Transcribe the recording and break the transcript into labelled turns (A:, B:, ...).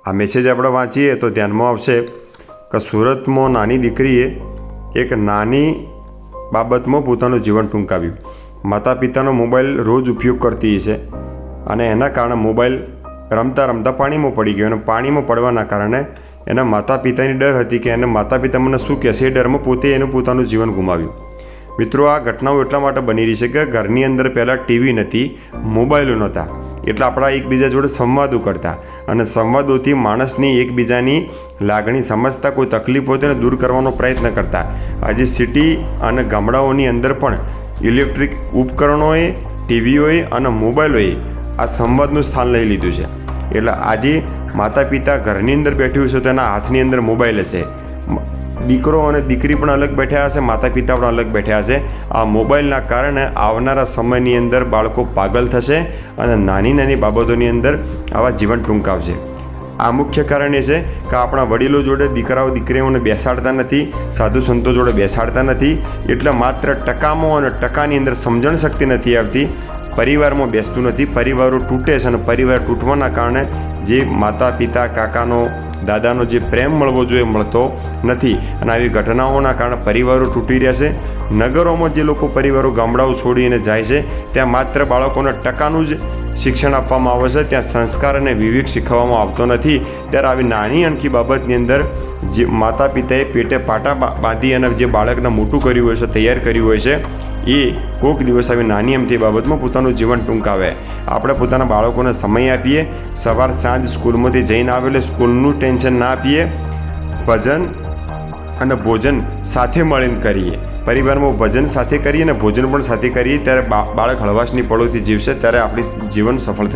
A: આ મેસેજ આપણે વાંચીએ તો ધ્યાનમાં આવશે કે સુરતમાં નાની દીકરીએ એક નાની બાબતમાં પોતાનું જીવન ટૂંકાવ્યું. માતા પિતાનો મોબાઈલ રોજ ઉપયોગ કરતી છે અને એના કારણે મોબાઈલ રમતા રમતા પાણીમાં પડી ગયો અને પાણીમાં પડવાના કારણે એના માતા પિતાની ડર હતી કે એના માતા પિતા મને શું કહેશે, એ ડરમાં પોતે એનું પોતાનું જીવન ગુમાવ્યું. મિત્રો, આ ઘટનાઓ એટલા માટે બની રહી છે કે ઘરની અંદર પહેલાં ટીવી નથી, મોબાઈલો નહોતા, એટલે આપણા એકબીજા જોડે સંવાદો કરતા અને સંવાદોથી માણસની એકબીજાની લાગણી સમજતા, કોઈ તકલીફ હોય તેને દૂર કરવાનો પ્રયત્ન કરતા. આજે સિટી અને ગામડાઓની અંદર પણ ઇલેક્ટ્રિક ઉપકરણોએ, ટીવીઓએ અને મોબાઈલોએ આ સંવાદનું સ્થાન લઈ લીધું છે. એટલે આજે માતા પિતા ઘરની અંદર બેઠ્યું છે તો એના હાથની અંદર મોબાઈલ હશે. દીકરો અને દીકરી પણ અલગ બેઠા હશે, માતા પિતા પણ અલગ બેઠા હશે. આ મોબાઈલના કારણે આવનારા સમયની અંદર બાળકો પાગલ થશે અને નાની નાની બાબતોની અંદર આવા જીવન ટૂંકાવશે. આ મુખ્ય કારણ એ છે કે આપણા વડીલો જોડે દીકરાઓ દીકરીઓને બેસાડતા નથી, સાધુ સંતો જોડે બેસાડતા નથી, એટલે માત્ર ટકામાં અને ટકાની અંદર સમજણ શક્તિ નથી આવતી. પરિવારમાં બેસતું નથી, પરિવારો તૂટે છે અને પરિવાર તૂટવાના કારણે જે માતા પિતા, કાકાનો, દાદાનો જે પ્રેમ મળવો જોઈએ મળતો નથી અને આવી ઘટનાઓના કારણે પરિવારો તૂટી રહ્યા છે. નગરોમાં જે લોકો પરિવારો ગામડાઓ છોડીને જાય છે ત્યાં માત્ર બાળકોને ટકાનું જ શિક્ષણ આપવામાં આવે છે, ત્યાં સંસ્કાર અને વિવેક શીખવવામાં આવતો નથી. ત્યારે આવી નાની અણખી બાબતની અંદર જે માતા પિતાએ પેટે પાટા બાંધી અને જે બાળકને મોટું કર્યું હોય છે, તૈયાર કર્યું હોય છે, એ કોઈક દિવસ આવી નાની અમથી બાબતમાં પોતાનું જીવન ટૂંકાવે. આપણે પોતાના બાળકોને સમય આપીએ, સવાર સાંજ સ્કૂલમાંથી જઈને આવેલે સ્કૂલનું ટેન્શન ના આપીએ, ભજન અને ભોજન સાથે મળીને કરીએ. પરિવારમાં ભજન સાથે કરીએ અને ભોજન પણ સાથે કરીએ, ત્યારે બાળક હળવાશની પળોથી જીવશે, ત્યારે આપણી જીવન સફળ થશે.